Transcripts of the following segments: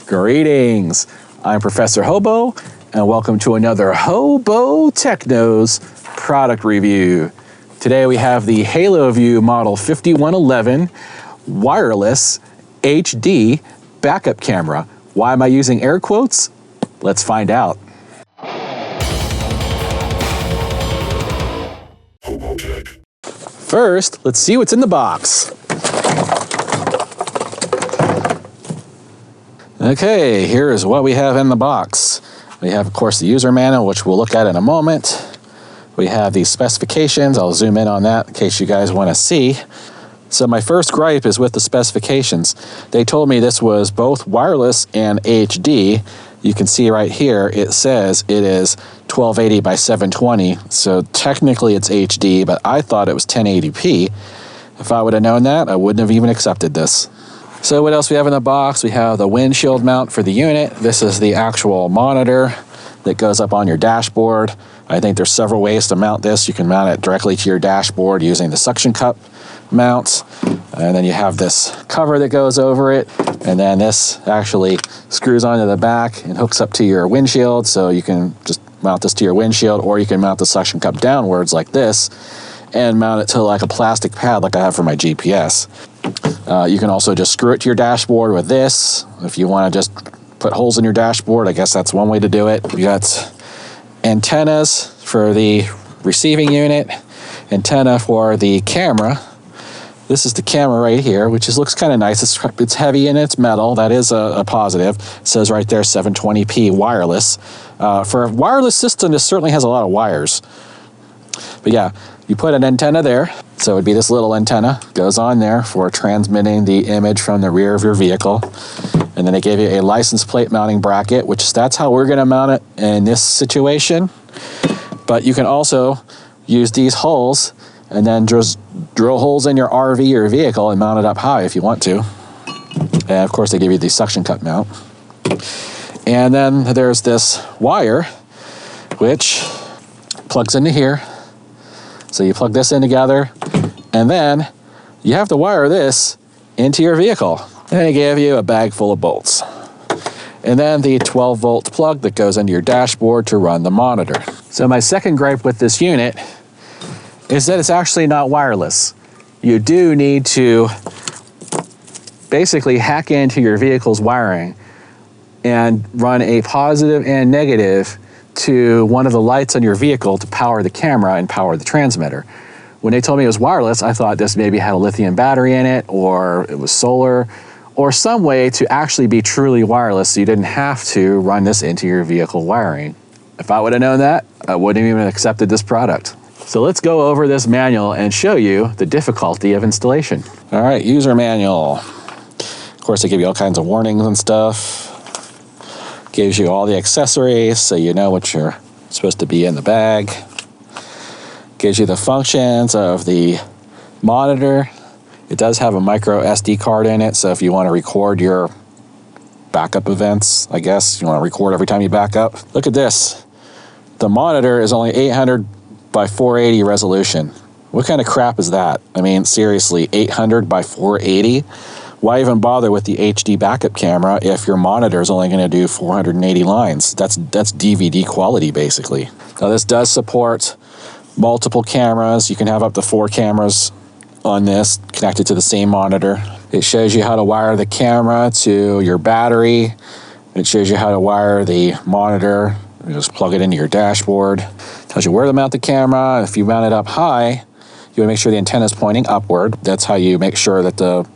Greetings, I'm Professor Hobo, and welcome to another HOBOTECH product review. Today we have the HALOVIEW Model 5111 wireless HD backup camera. Why am I using air quotes? Let's find out. First, let's see what's in the box. Okay, here is what we have in the box. We have, of course, the user manual, which we'll look at in a moment. We have these specifications. I'll zoom in on that in case you guys want to see. So my first gripe is with the specifications. They told me this was both wireless and HD. You can see right here, it says it is 1280 by 720. So technically it's HD, but I thought it was 1080p. If I would have known that, I wouldn't have even accepted this. So what else we have in the box? We have the windshield mount for the unit. This is the actual monitor that goes up on your dashboard. I think there's several ways to mount this. You can mount it directly to your dashboard using the suction cup mounts. And then you have this cover that goes over it. And then this actually screws onto the back and hooks up to your windshield. So you can just mount this to your windshield, or you can mount the suction cup downwards like this and mount it to like a plastic pad like I have for my GPS. You can also just screw it to your dashboard with this. If you want to just put holes in your dashboard, I guess that's one way to do it. We got antennas for the receiving unit, antenna for the camera. This is the camera right here, which looks kind of nice. It's heavy and it's metal. That is a positive. It says right there 720p wireless. For a wireless system, this certainly has a lot of wires. But yeah, you put an antenna there. So it would be this little antenna, goes on there for transmitting the image from the rear of your vehicle. And then they gave you a license plate mounting bracket, that's how we're gonna mount it in this situation. But you can also use these holes and then just drill holes in your RV or vehicle and mount it up high if you want to. And of course they give you the suction cup mount. And then there's this wire, which plugs into here. So you plug this in together, and then you have to wire this into your vehicle. And they gave you a bag full of bolts. And then the 12-volt plug that goes into your dashboard to run the monitor. So my second gripe with this unit is that it's actually not wireless. You do need to basically hack into your vehicle's wiring and run a positive and negative to one of the lights on your vehicle to power the camera and power the transmitter. When they told me it was wireless, I thought this maybe had a lithium battery in it, or it was solar, or some way to actually be truly wireless so you didn't have to run this into your vehicle wiring. If I would have known that, I wouldn't have even accepted this product. So let's go over this manual and show you the difficulty of installation. All right, user manual. Of course, they give you all kinds of warnings and stuff. Gives you all the accessories so you know what you're supposed to be in the bag. Gives you the functions of the monitor. It does have a micro SD card in it, so if you want to record your backup events, I guess, you want to record every time you back up. Look at this. The monitor is only 800 by 480 resolution. What kind of crap is that? I mean, seriously, 800 by 480? Why even bother with the HD backup camera if your monitor is only going to do 480 lines? That's DVD quality, basically. Now, this does support multiple cameras. You can have up to 4 cameras on this connected to the same monitor. It shows you how to wire the camera to your battery. It shows you how to wire the monitor. You just plug it into your dashboard. Tells you where to mount the camera. If you mount it up high, you want to make sure the antenna is pointing upward. That's how you make sure that the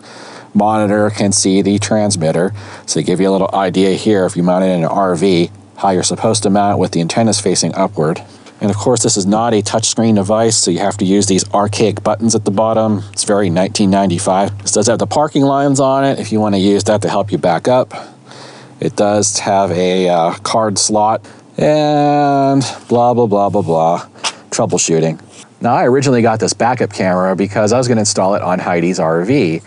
monitor can see the transmitter. So they give you a little idea here, if you mount it in an RV, how you're supposed to mount it with the antennas facing upward. And of course, this is not a touchscreen device, so you have to use these archaic buttons at the bottom. It's very 1995. This does have the parking lines on it if you want to use that to help you back up. It does have a card slot and blah, blah, blah, blah, blah. Troubleshooting. Now, I originally got this backup camera because I was going to install it on Heidi's RV.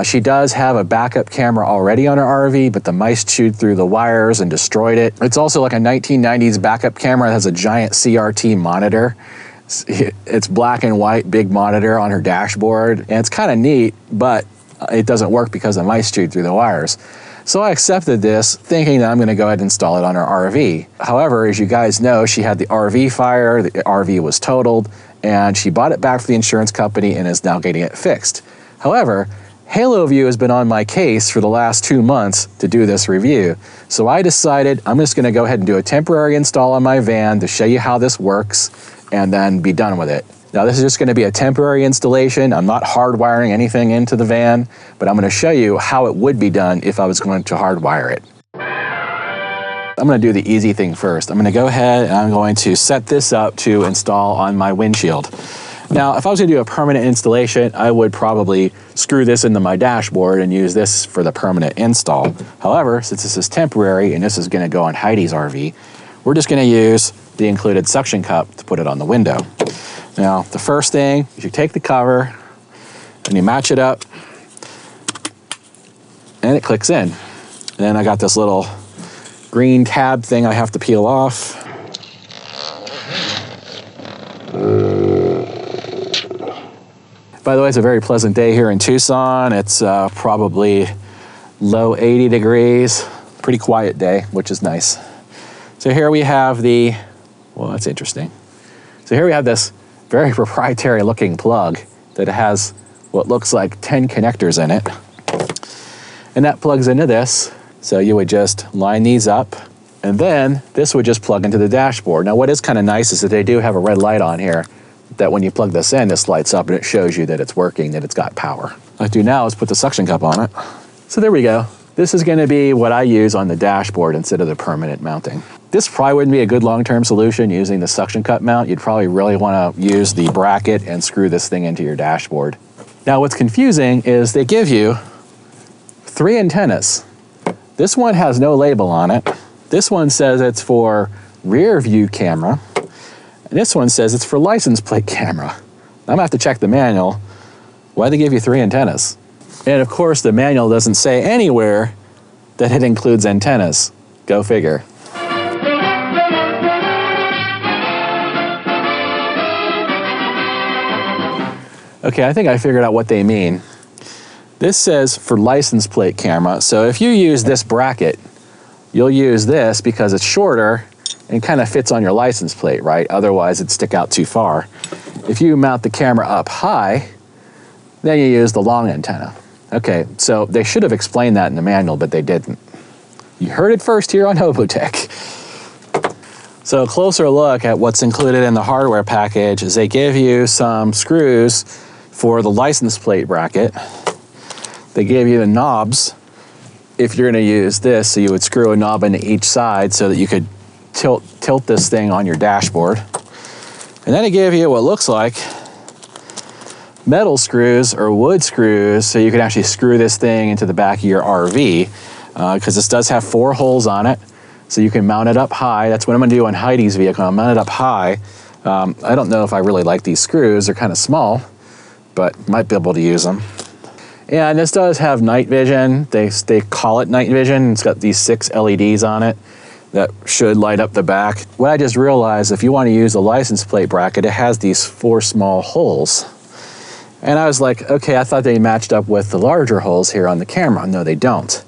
She does have a backup camera already on her RV, but the mice chewed through the wires and destroyed it. It's also like a 1990s backup camera that has a giant CRT monitor. It's black and white, big monitor on her dashboard, and it's kind of neat, but it doesn't work because the mice chewed through the wires. So I accepted this, thinking that I'm going to go ahead and install it on her RV. However, as you guys know, she had the RV fire, the RV was totaled, and she bought it back for the insurance company and is now getting it fixed. However, HALOVIEW has been on my case for the last 2 months to do this review. So I decided I'm just going to go ahead and do a temporary install on my van to show you how this works and then be done with it. Now this is just going to be a temporary installation. I'm not hardwiring anything into the van, but I'm going to show you how it would be done if I was going to hardwire it. I'm going to do the easy thing first. I'm going to go ahead and I'm going to set this up to install on my windshield. Now, if I was going to do a permanent installation, I would probably screw this into my dashboard and use this for the permanent install. However, since this is temporary and this is going to go on Heidi's RV, we're just going to use the included suction cup to put it on the window. Now, the first thing is you take the cover and you match it up and it clicks in. And then I got this little green tab thing I have to peel off. By the way, it's a very pleasant day here in Tucson. It's probably low 80 degrees. Pretty quiet day, which is nice. So here we have the, well, that's interesting. So here we have this very proprietary looking plug that has what looks like 10 connectors in it. And that plugs into this. So you would just line these up and then this would just plug into the dashboard. Now what is kind of nice is that they do have a red light on here that when you plug this in, this lights up and it shows you that it's working, that it's got power. What I do now is put the suction cup on it. So there we go. This is going to be what I use on the dashboard instead of the permanent mounting. This probably wouldn't be a good long-term solution using the suction cup mount. You'd probably really want to use the bracket and screw this thing into your dashboard. Now what's confusing is they give you 3 antennas. This one has no label on it. This one says it's for rear view camera. And this one says it's for license plate camera. I'm gonna have to check the manual. Why they give you 3 antennas? And of course the manual doesn't say anywhere that it includes antennas. Go figure. Okay, I think I figured out what they mean. This says for license plate camera. So if you use this bracket, you'll use this because it's shorter and kind of fits on your license plate, right? Otherwise it'd stick out too far. If you mount the camera up high, then you use the long antenna. Okay, so they should have explained that in the manual, but they didn't. You heard it first here on HOBOTECH. So a closer look at what's included in the hardware package is they give you some screws for the license plate bracket. They give you the knobs if you're going to use this, so you would screw a knob into each side so that you could tilt this thing on your dashboard. And then they give you what looks like metal screws or wood screws so you can actually screw this thing into the back of your RV because this does have 4 holes on it, so you can mount it up high. That's what I'm going to do on Heidi's vehicle. I'll mount it up high. I don't know if I really like these screws. They're kind of small, but might be able to use them. And this does have night vision. They call it night vision. It's got these 6 LEDs on it that should light up the back. What I just realized, if you want to use a license plate bracket, it has these 4 small holes. And I was like, okay, I thought they matched up with the larger holes here on the camera. No, they don't.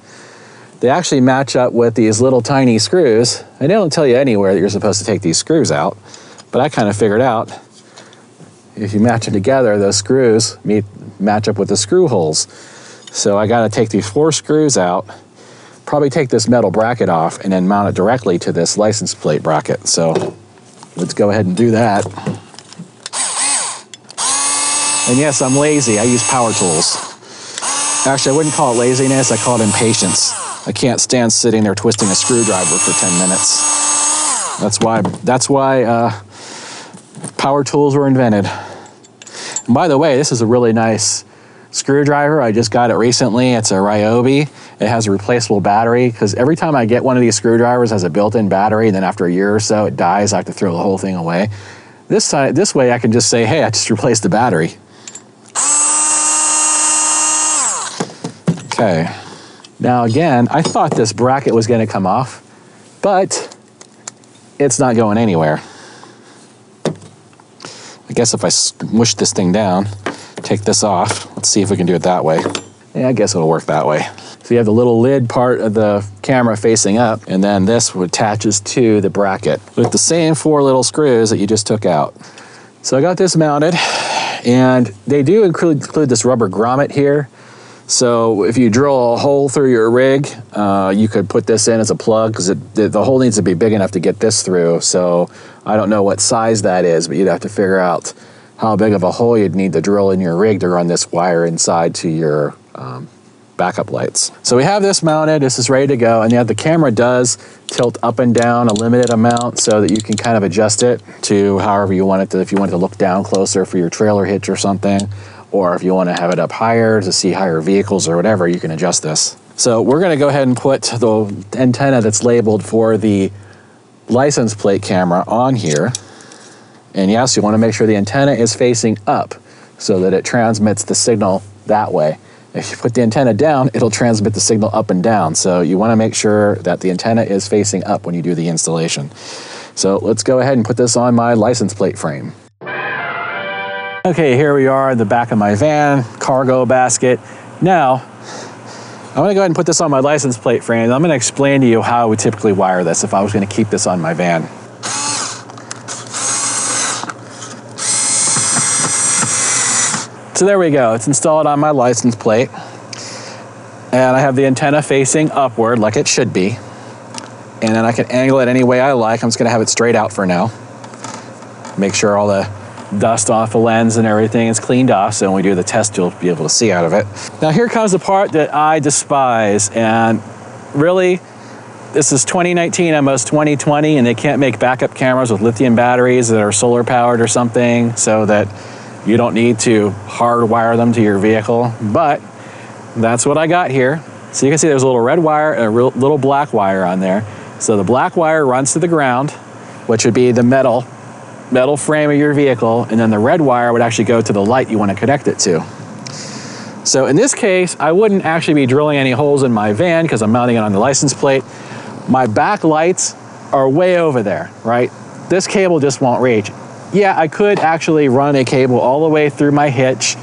They actually match up with these little tiny screws. And they don't tell you anywhere that you're supposed to take these screws out. But I kind of figured out, if you match them together, those screws match up with the screw holes. So I got to take these 4 screws out, probably take this metal bracket off, and then mount it directly to this license plate bracket. So let's go ahead and do that. And yes, I'm lazy. I use power tools. Actually, I wouldn't call it laziness. I call it impatience. I can't stand sitting there twisting a screwdriver for 10 minutes. That's why power tools were invented. And by the way, this is a really nice screwdriver. I just got it recently. It's a Ryobi. It has a replaceable battery because every time I get one of these screwdrivers, it has a built-in battery, and then after a year or so, it dies. I have to throw the whole thing away. This way, I can just say, hey, I just replaced the battery. Okay. Now again, I thought this bracket was going to come off, but it's not going anywhere. I guess if I smush this thing down, take this off, let's see if we can do it that way. Yeah, I guess it'll work that way. So you have the little lid part of the camera facing up, and then this attaches to the bracket with the same 4 little screws that you just took out. So I got this mounted, and they do include this rubber grommet here. So if you drill a hole through your rig, you could put this in as a plug, because the hole needs to be big enough to get this through. So I don't know what size that is, but you'd have to figure out how big of a hole you'd need to drill in your rig to run this wire inside to your backup lights. So we have this mounted, this is ready to go, and the camera does tilt up and down a limited amount so that you can kind of adjust it to however you want it to. If you want it to look down closer for your trailer hitch or something, or if you want to have it up higher to see higher vehicles or whatever, you can adjust this. So we're going to go ahead and put the antenna that's labeled for the license plate camera on here. And yes, you want to make sure the antenna is facing up so that it transmits the signal that way. If you put the antenna down, it'll transmit the signal up and down. So you want to make sure that the antenna is facing up when you do the installation. So let's go ahead and put this on my license plate frame. Okay, here we are in the back of my van, cargo basket. Now, I'm going to go ahead and put this on my license plate frame. I'm going to explain to you how I would typically wire this if I was going to keep this on my van. So there we go, it's installed on my license plate. And I have the antenna facing upward like it should be. And then I can angle it any way I like. I'm just gonna have it straight out for now. Make sure all the dust off the lens and everything is cleaned off, so when we do the test, you'll be able to see out of it. Now here comes the part that I despise, and really, this is 2019, almost 2020, and they can't make backup cameras with lithium batteries that are solar powered or something, so that you don't need to hardwire them to your vehicle, but that's what I got here. So you can see there's a little red wire and a little black wire on there. So the black wire runs to the ground, which would be the metal frame of your vehicle, and then the red wire would actually go to the light you want to connect it to. So in this case, I wouldn't actually be drilling any holes in my van because I'm mounting it on the license plate. My back lights are way over there, right? This cable just won't reach. Yeah, I could actually run a cable all the way through my hitch,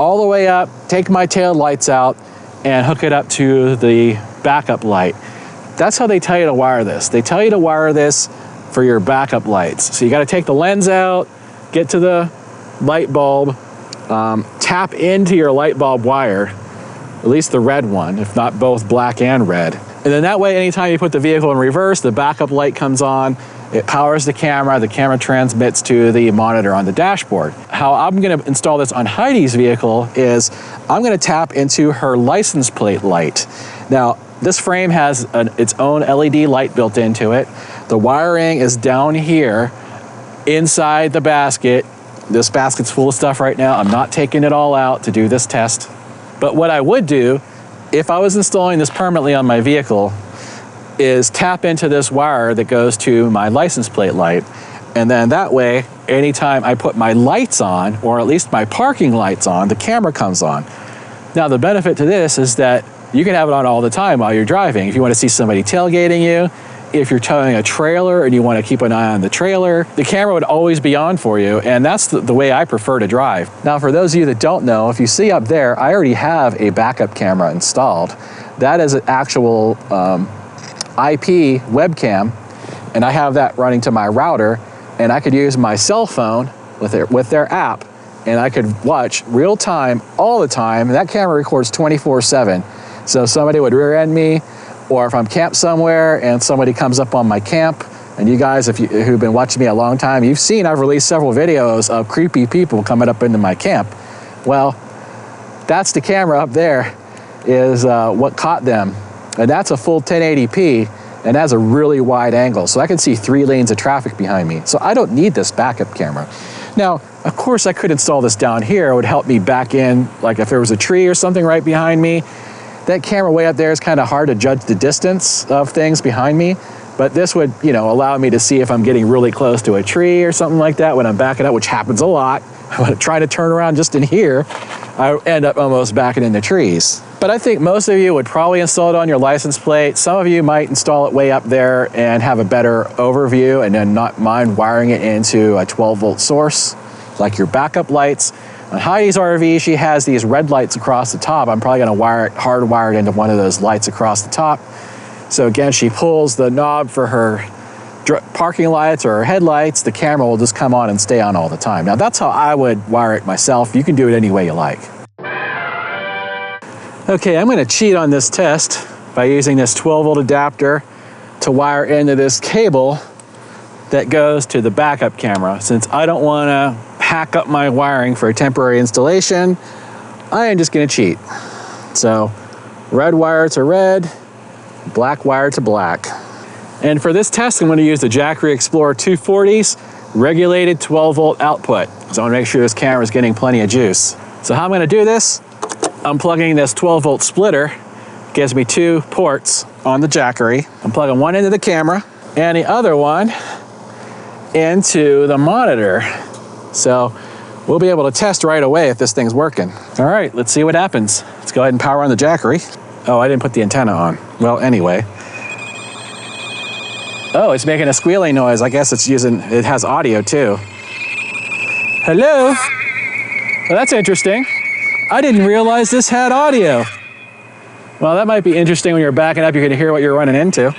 all the way up, take my tail lights out, and hook it up to the backup light. That's how they tell you to wire this. They tell you to wire this for your backup lights. So you gotta take the lens out, get to the light bulb, tap into your light bulb wire, at least the red one, if not both black and red. And then that way, anytime you put the vehicle in reverse, the backup light comes on, it powers the camera transmits to the monitor on the dashboard. How I'm gonna install this on Heidi's vehicle is I'm gonna tap into her license plate light. Now, this frame has its own LED light built into it. The wiring is down here inside the basket. This basket's full of stuff right now. I'm not taking it all out to do this test. But what I would do, if I was installing this permanently on my vehicle, is tap into this wire that goes to my license plate light. And then that way, anytime I put my lights on, or at least my parking lights on, the camera comes on. Now the benefit to this is that you can have it on all the time while you're driving. If you want to see somebody tailgating you, if you're towing a trailer and you want to keep an eye on the trailer, the camera would always be on for you, and that's the way I prefer to drive. Now for those of you that don't know, if you see up there, I already have a backup camera installed. That is an actual IP webcam, and I have that running to my router, and I could use my cell phone with their app, and I could watch real time all the time. That camera records 24/7. So if somebody would rear end me, or if I'm camped somewhere and somebody comes up on my camp, and you guys, who've been watching me a long time, you've seen I've released several videos of creepy people coming up into my camp. Well, that's the camera up there is what caught them. And that's a full 1080p, and that's a really wide angle. So I can see 3 lanes of traffic behind me. So I don't need this backup camera. Now, of course I could install this down here. It would help me back in, like if there was a tree or something right behind me. That camera way up there is kind of hard to judge the distance of things behind me, but this would, allow me to see if I'm getting really close to a tree or something like that when I'm backing up, which happens a lot. I'm trying to turn around just in here, I end up almost backing into trees. But I think most of you would probably install it on your license plate. Some of you might install it way up there and have a better overview and then not mind wiring it into a 12-volt source, like your backup lights. On Heidi's RV, she has these red lights across the top. I'm probably gonna wire it, hardwire it into one of those lights across the top. So again, she pulls the knob for her parking lights or her headlights, the camera will just come on and stay on all the time. Now that's how I would wire it myself. You can do it any way you like. Okay, I'm gonna cheat on this test by using this 12-volt adapter to wire into this cable that goes to the backup camera. Since I don't wanna hack up my wiring for a temporary installation, I am just gonna cheat. So red wire to red, black wire to black. And for this test, I'm gonna use the Jackery Explorer 240's regulated 12-volt output. So I wanna make sure this camera is getting plenty of juice. So how I'm gonna do this, I'm plugging this 12-volt splitter, gives me 2 ports on the Jackery. I'm plugging one into the camera and the other one into the monitor. So we'll be able to test right away if this thing's working. All right, let's see what happens. Let's go ahead and power on the Jackery. Oh, I didn't put the antenna on. Well, anyway. Oh, it's making a squealing noise. I guess it has audio too. Hello? Well, that's interesting. I didn't realize this had audio. Well, that might be interesting when you're backing up, you're gonna hear what you're running into.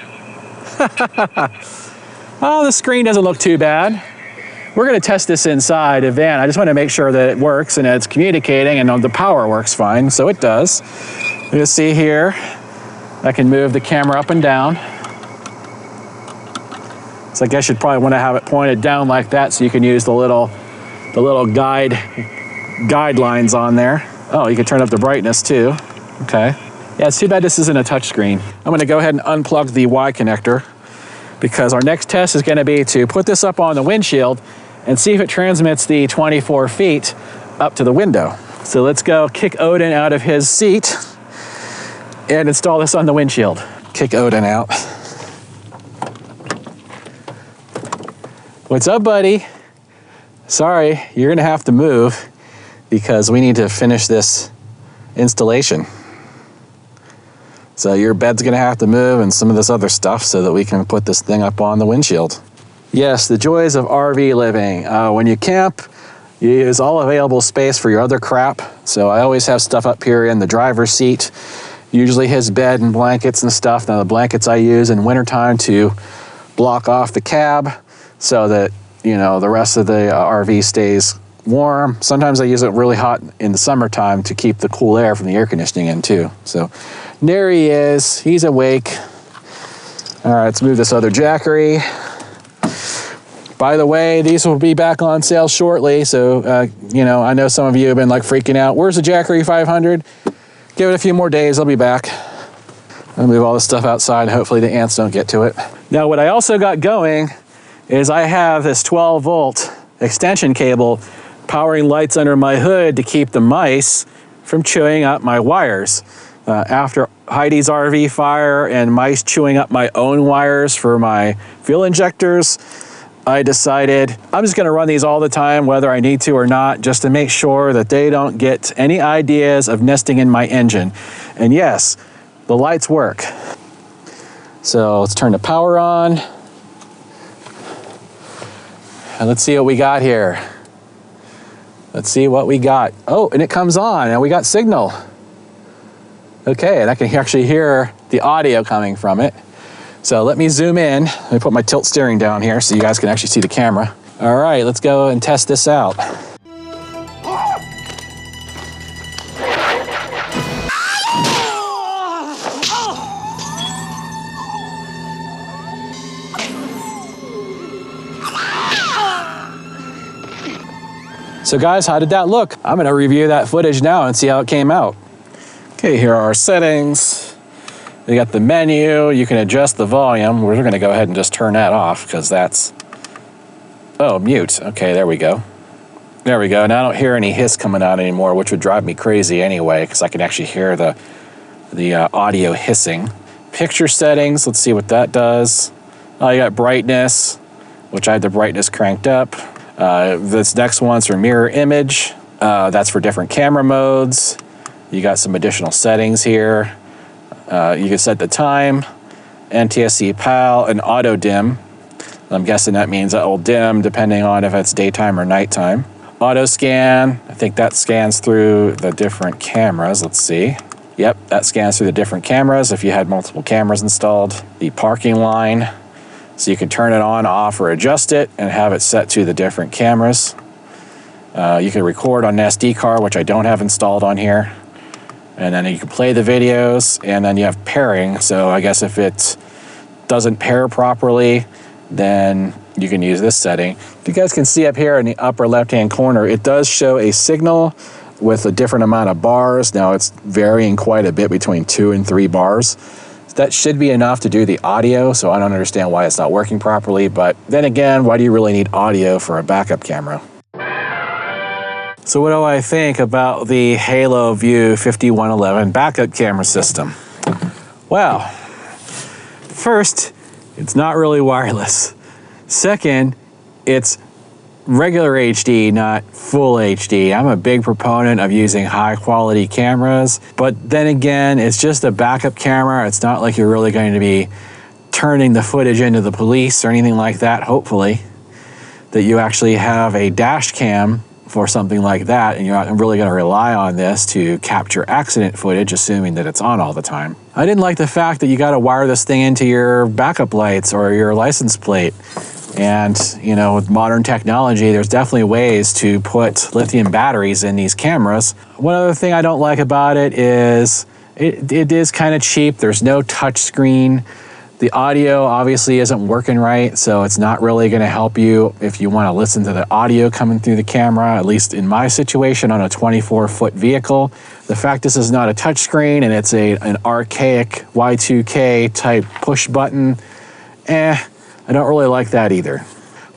Oh, the screen doesn't look too bad. We're gonna test this inside a van. I just wanna make sure that it works and it's communicating and the power works fine, so it does. You'll see here, I can move the camera up and down. So I guess you'd probably wanna have it pointed down like that so you can use the little guidelines on there. Oh, you can turn up the brightness too. Okay. Yeah, it's too bad this isn't a touch screen. I'm gonna go ahead and unplug the Y connector because our next test is gonna be to put this up on the windshield and see if it transmits the 24 feet up to the window. So let's go kick Odin out of his seat and install this on the windshield. Kick Odin out. What's up, buddy? Sorry, you're gonna have to move because we need to finish this installation. So your bed's gonna have to move and some of this other stuff so that we can put this thing up on the windshield. Yes, the joys of RV living. When you camp, you use all available space for your other crap. So I always have stuff up here in the driver's seat, usually his bed and blankets and stuff. Now the blankets I use in wintertime to block off the cab so that, you know, the rest of the RV stays warm. Sometimes I use it really hot in the summertime to keep the cool air from the air conditioning in too. So there he is, he's awake. All right, let's move this other Jackery. By the way, these will be back on sale shortly. So, you know, I know some of you have been like freaking out. Where's the Jackery 500? Give it a few more days, I'll be back. I'll move all this stuff outside. Hopefully the ants don't get to it. Now, what I also got going is I have this 12-volt extension cable powering lights under my hood to keep the mice from chewing up my wires. After Heidi's RV fire and mice chewing up my own wires for my fuel injectors, I decided I'm just gonna run these all the time, whether I need to or not, just to make sure that they don't get any ideas of nesting in my engine. And yes, the lights work. So let's turn the power on. And let's see what we got here. Let's see what we got. Oh, and it comes on, and we got signal. Okay, and I can actually hear the audio coming from it. So let me zoom in. Let me put my tilt steering down here so you guys can actually see the camera. All right, let's go and test this out. So guys, how did that look? I'm gonna review that footage now and see how it came out. Okay, here are our settings. We got the menu. You can adjust the volume. We're gonna go ahead and just turn that off because that's, oh, mute. Okay, there we go. There we go. Now I don't hear any hiss coming out anymore, which would drive me crazy anyway because I can actually hear the audio hissing. Picture settings, let's see what that does. Oh, you got brightness, which I have the brightness cranked up. This next one's for mirror image. That's for different camera modes. You got some additional settings here. You can set the time, NTSC PAL, and auto dim. I'm guessing that means that will dim depending on if it's daytime or nighttime. auto scan. I think that scans through the different cameras. Let's see. Yep, that scans through the different cameras if you had multiple cameras installed. The parking line, so you can turn it on, off, or adjust it and have it set to the different cameras. You can record on an SD card, which I don't have installed on here. And then you can play the videos, and then you have pairing. So I guess if it doesn't pair properly, then you can use this setting. If you guys can see up here in the upper left-hand corner, it does show a signal with a different amount of bars. Now it's varying quite a bit between 2 and 3 bars. That should be enough to do the audio, so I don't understand why it's not working properly. But then again, why do you really need audio for a backup camera? So what do I think about the HALOVIEW 5111 backup camera system? Well, first, it's not really wireless. Second, it's regular HD, not full HD. I'm a big proponent of using high quality cameras, but then again, it's just a backup camera. It's not like you're really going to be turning the footage into the police or anything like that, hopefully, that you actually have a dash cam for something like that, and you're not really going to rely on this to capture accident footage, assuming that it's on all the time. I didn't like the fact that you got to wire this thing into your backup lights or your license plate. And, you know, with modern technology, there's definitely ways to put lithium batteries in these cameras. One other thing I don't like about it is it is kind of cheap. There's no touch screen. The audio obviously isn't working right, so it's not really going to help you if you want to listen to the audio coming through the camera, at least in my situation on a 24-foot vehicle. The fact this is not a touch screen and it's an archaic Y2K type push button, I don't really like that either.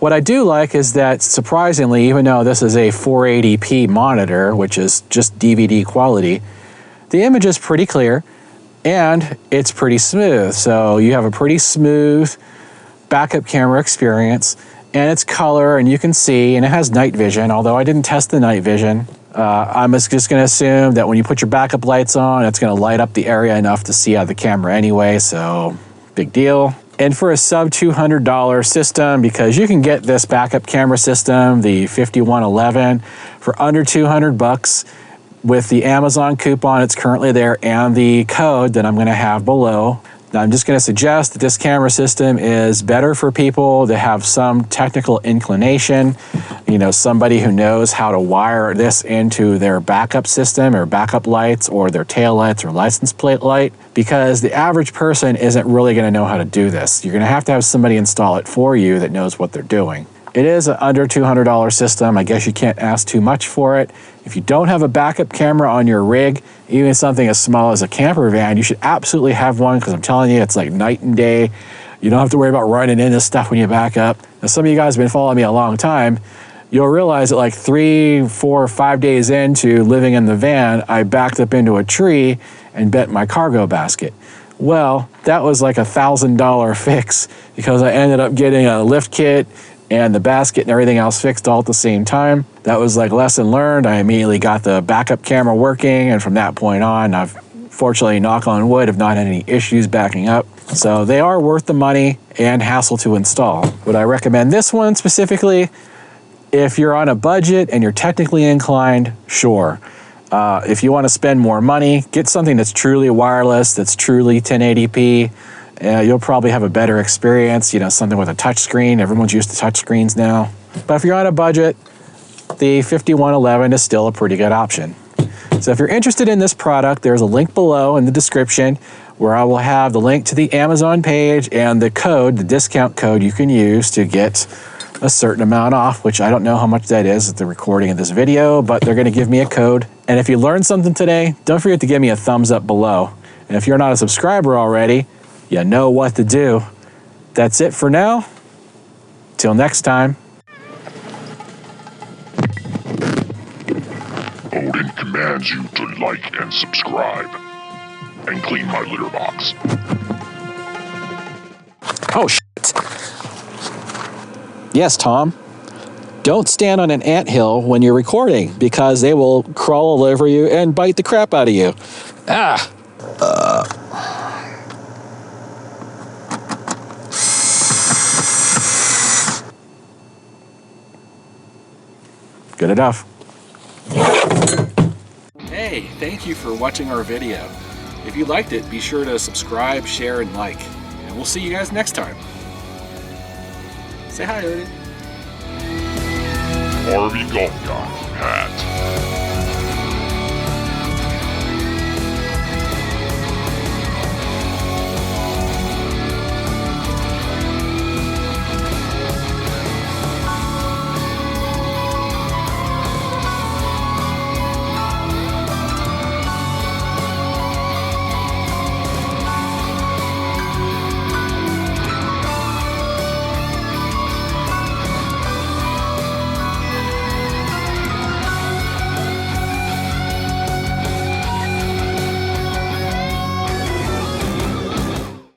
What I do like is that, surprisingly, even though this is a 480p monitor, which is just DVD quality, the image is pretty clear and it's pretty smooth. So you have a pretty smooth backup camera experience, and it's color and you can see, and it has night vision, although I didn't test the night vision. I'm just going to assume that when you put your backup lights on, it's going to light up the area enough to see out of the camera anyway, so big deal. And for a sub $200 system, because you can get this backup camera system, the 5111, for under 200 bucks with the Amazon coupon, it's currently there, and the code that I'm going to have below. Now, I'm just going to suggest that this camera system is better for people that have some technical inclination, you know, somebody who knows how to wire this into their backup system or backup lights or their tail lights or license plate light, because the average person isn't really going to know how to do this. You're going to have somebody install it for you that knows what they're doing. It is an under $200 system. I guess you can't ask too much for it. If you don't have a backup camera on your rig, even something as small as a camper van, you should absolutely have one, because I'm telling you, it's like night and day. You don't have to worry about running into stuff when you back up. Now, some of you guys have been following me a long time. You'll realize that like 3, 4, 5 days into living in the van, I backed up into a tree and bent my cargo basket. Well, that was like $1,000 fix, because I ended up getting a lift kit and the basket and everything else fixed all at the same time. That was like lesson learned. I immediately got the backup camera working, and from that point on, I've fortunately, knock on wood, have not had any issues backing up. So they are worth the money and hassle to install. Would I recommend this one specifically? If you're on a budget and you're technically inclined, sure. If you want to spend more money, get something that's truly wireless, that's truly 1080p. You'll probably have a better experience, you know, something with a touch screen. Everyone's used to touch screens now. But if you're on a budget, the 5111 is still a pretty good option. So if you're interested in this product, there's a link below in the description where I will have the link to the Amazon page and the code, the discount code you can use to get a certain amount off, which I don't know how much that is at the recording of this video, but they're going to give me a code. And if you learned something today, don't forget to give me a thumbs up below. And if you're not a subscriber already, you know what to do. That's it for now. Till next time. Odin commands you to like and subscribe, and clean my litter box. Oh, shit. Yes, Tom. Don't stand on an anthill when you're recording, because they will crawl all over you and bite the crap out of you. Ah. Good. Good enough. Hey, thank you for watching our video. If you liked it, be sure to subscribe, share, and like. And we'll see you guys next time. Say hi, Odin. RV Golf Guy, Pat.